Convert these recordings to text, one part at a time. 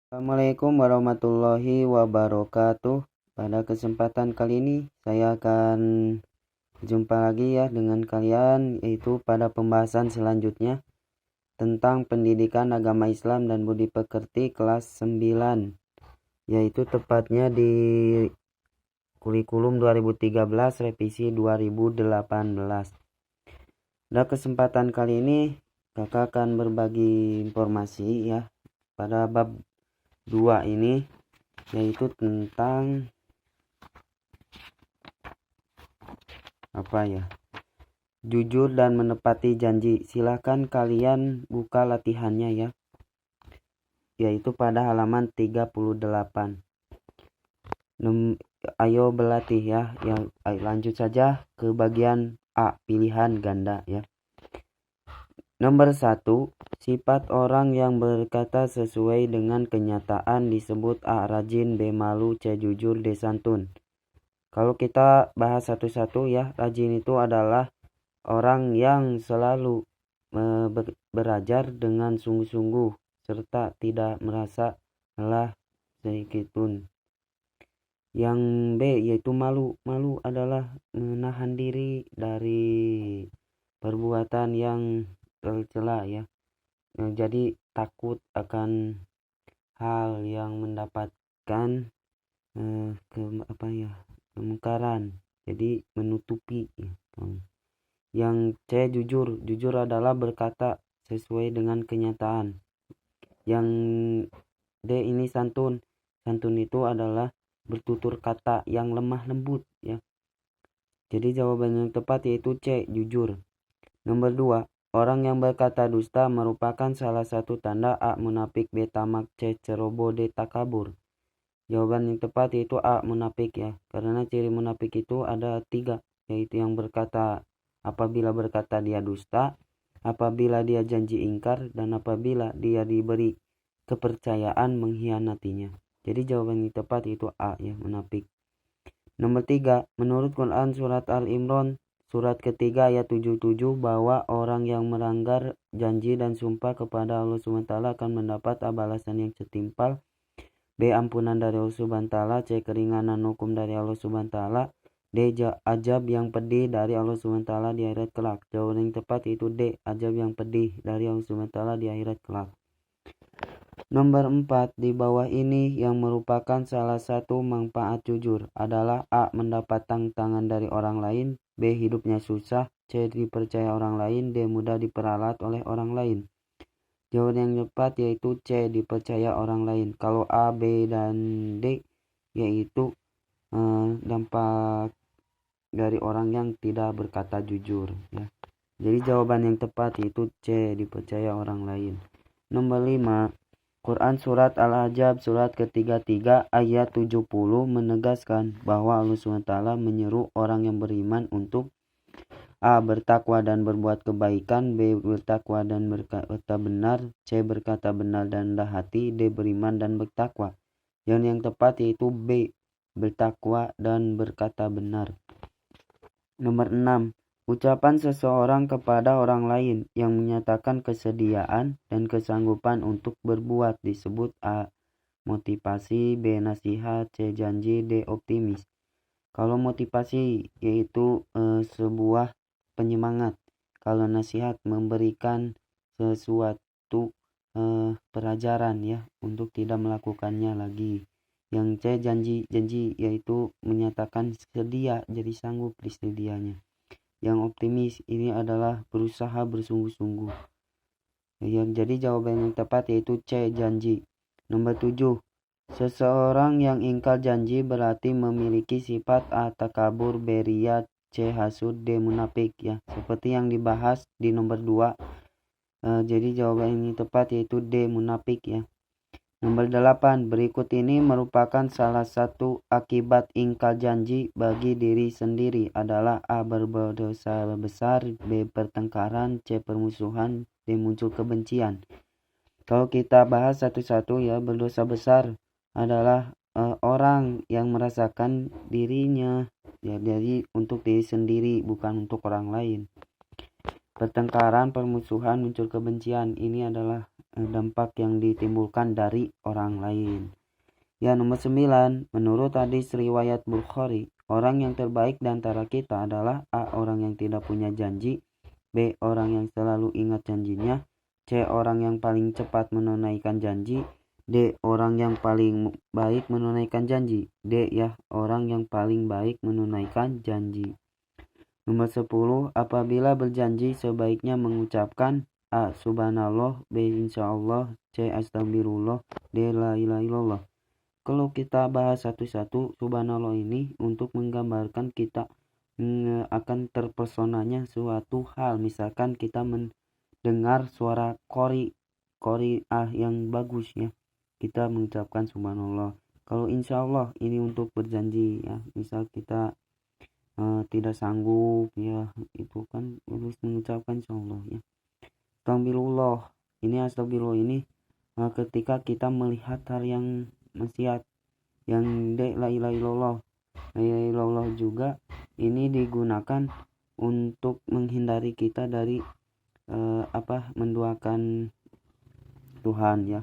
Assalamualaikum warahmatullahi wabarakatuh. Pada kesempatan kali ini saya akan jumpa lagi ya dengan kalian, yaitu pada pembahasan selanjutnya tentang pendidikan agama Islam dan budi pekerti kelas 9, yaitu tepatnya di kurikulum 2013 revisi 2018. Pada kesempatan kali ini kakak akan berbagi informasi ya pada bab 2 ini, yaitu tentang jujur dan menepati janji. Silahkan kalian buka latihannya ya, yaitu pada halaman 38. Ayo berlatih ya. Lanjut saja ke bagian A, pilihan ganda ya. Nomor 1, sifat orang yang berkata sesuai dengan kenyataan disebut A, rajin, B, malu, C, jujur, D, santun. Kalau kita bahas satu-satu ya, rajin itu adalah orang yang selalu belajar dengan sungguh-sungguh serta tidak merasa lelah sedikitpun. Yang B yaitu malu. Malu adalah menahan diri dari perbuatan yang tercela ya. Jadi takut akan hal yang mendapatkan kemungkaran. Jadi menutupi ya. Yang C jujur. Jujur adalah berkata sesuai dengan kenyataan. Yang D ini santun. Santun itu adalah bertutur kata yang lemah lembut ya. Jadi jawaban yang tepat yaitu C, jujur. Nomor 2, orang yang berkata dusta merupakan salah satu tanda A, munafik, B, tamak, C, ceroboh, D, takabur. Jawaban yang tepat yaitu A, munafik ya. Karena ciri munafik itu ada 3, yaitu yang berkata apabila berkata dia dusta, apabila dia janji ingkar, dan apabila dia diberi kepercayaan mengkhianatinya. Jadi jawaban yang tepat itu A ya, munafik. Nomor 3, menurut Quran surat Al-Imran surat ketiga ayat 77 bahwa orang yang melanggar janji dan sumpah kepada Allah SWT akan mendapat balasan yang setimpal. B, ampunan dari Allah SWT. C, keringanan hukum dari Allah SWT. D, ajab yang pedih dari Allah SWT di akhirat kelak. Jawaban yang tepat itu D, ajab yang pedih dari Allah SWT di akhirat kelak. Nomor 4, di bawah ini yang merupakan salah satu manfaat jujur adalah A, mendapat tantangan dari orang lain, B, hidupnya susah, C, dipercaya orang lain, D, mudah diperalat oleh orang lain. Jawaban yang tepat yaitu C, dipercaya orang lain. Kalau A, B, dan D yaitu dampak dari orang yang tidak berkata jujur ya. Jadi jawaban yang tepat yaitu C, dipercaya orang lain. Nomor 5, Quran surat Al-Ahzab surat ke-33 ayat 70 menegaskan bahwa Allah SWT menyeru orang yang beriman untuk A, bertakwa dan berbuat kebaikan, B, bertakwa dan berkata benar, C, berkata benar dan rendah hati, D, beriman dan bertakwa. Yang tepat yaitu B, bertakwa dan berkata benar. Nomor 6, ucapan seseorang kepada orang lain yang menyatakan kesediaan dan kesanggupan untuk berbuat disebut A, motivasi, B, nasihat, C, janji, D, optimis. Kalau motivasi yaitu sebuah penyemangat. Kalau nasihat memberikan sesuatu pelajaran ya untuk tidak melakukannya lagi. Yang C, janji yaitu menyatakan sedia, jadi sanggup disedianya. Yang optimis ini adalah berusaha bersungguh-sungguh. Jadi jawaban yang tepat yaitu C, janji. Nomor 7, seseorang yang ingkar janji berarti memiliki sifat A, takabur, B, riya, C, hasud, D, munafik ya. Seperti yang dibahas di nomor 2. Jadi jawaban yang tepat yaitu D, munafik ya. Nomor 8, berikut ini merupakan salah satu akibat ingkar janji bagi diri sendiri adalah A, berbuat dosa besar, B, pertengkaran, C, permusuhan, D, muncul kebencian. Kalau kita bahas satu-satu ya, berdosa besar adalah orang yang merasakan dirinya ya, jadi untuk diri sendiri bukan untuk orang lain. Pertengkaran, permusuhan, muncul kebencian, ini adalah dampak yang ditimbulkan dari orang lain. Ya, nomor 9, menurut hadis riwayat Bukhari, orang yang terbaik di antara kita adalah A. Orang yang tidak punya janji, B. Orang yang selalu ingat janjinya, C. Orang yang paling cepat menunaikan janji, D. Orang yang paling baik menunaikan janji. D. Ya, orang yang paling baik menunaikan janji. Nomor 10, apabila berjanji sebaiknya mengucapkan A. Subhanallah, B. Insyaallah, C. Astagfirullah, D. La ilaha illallah. Kalau kita bahas satu-satu, subhanallah ini untuk menggambarkan kita akan terpesonanya suatu hal. Misalkan kita mendengar suara kori yang bagus ya, kita mengucapkan subhanallah. Kalau insyaallah ini untuk berjanji ya, misal kita tidak sanggup ya, itu kan harus mengucapkan insyaallah ya. Astagfirullah ini ketika kita melihat hal yang maksiat. Yang D. La ilaha illallah. La ilaha illallah juga ini digunakan untuk menghindari kita dari menduakan Tuhan ya.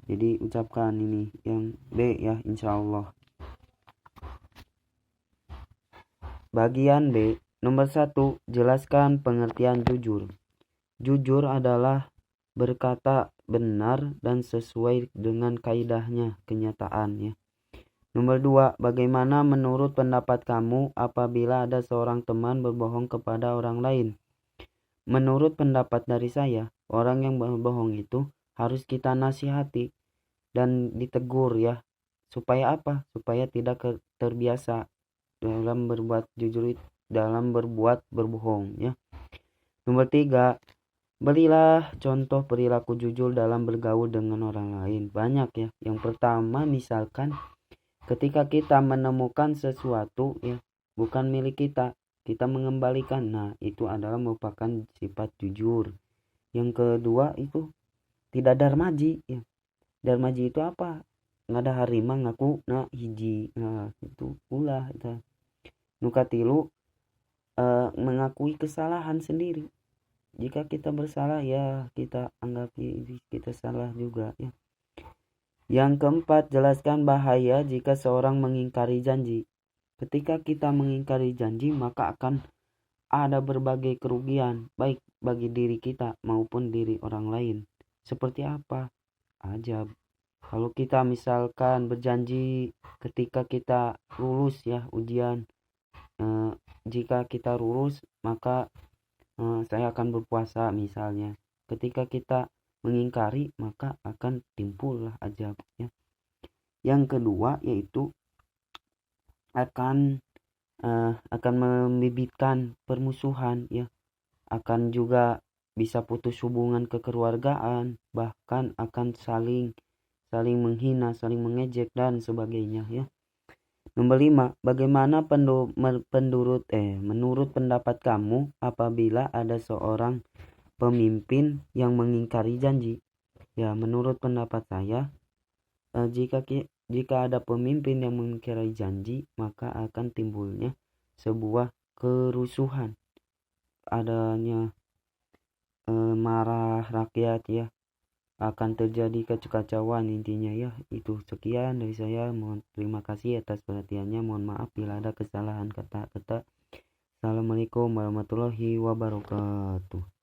Jadi ucapkan ini yang B ya, insyaallah. Bagian B, nomor 1, jelaskan pengertian jujur. Jujur adalah berkata benar dan sesuai dengan kaidahnya, kenyataan ya. Nomor 2, bagaimana menurut pendapat kamu apabila ada seorang teman berbohong kepada orang lain? Menurut pendapat dari saya, orang yang berbohong itu harus kita nasihati dan ditegur ya. Supaya apa? Supaya tidak terbiasa dalam berbuat jujur, dalam berbuat berbohong ya. Nomor 3, berilah contoh perilaku jujur dalam bergaul dengan orang lain. Banyak ya. Yang pertama, misalkan ketika kita menemukan sesuatu ya bukan milik kita, kita mengembalikan. Nah, itu adalah merupakan sifat jujur. Yang kedua itu tidak darmaji ya. Darmaji itu apa? Ngada harima ngaku na hiji. Nah, itu ulah itu. Nukatilu mengakui kesalahan sendiri. Jika kita bersalah ya kita anggap kita salah juga ya. Yang keempat, jelaskan bahaya jika seorang mengingkari janji. Ketika kita mengingkari janji, maka akan ada berbagai kerugian, baik bagi diri kita maupun diri orang lain. Seperti apa? Ajab. Kalau kita misalkan berjanji ketika kita lulus ya ujian, jika kita lulus maka saya akan berpuasa misalnya. Ketika kita mengingkari maka akan timbullah ajabnya. Yang kedua yaitu akan membibitkan permusuhan ya, akan juga bisa putus hubungan kekeluargaan, bahkan akan saling menghina, saling mengejek dan sebagainya ya. Nomor 5, bagaimana menurut pendapat kamu apabila ada seorang pemimpin yang mengingkari janji? Ya, menurut pendapat saya, jika ada pemimpin yang mengingkari janji, maka akan timbulnya sebuah kerusuhan. Adanya marah rakyat ya, akan terjadi kekacauan intinya ya. Itu sekian dari saya. Terima kasih atas perhatiannya. Mohon maaf bila ada kesalahan kata-kata. Assalamualaikum warahmatullahi wabarakatuh.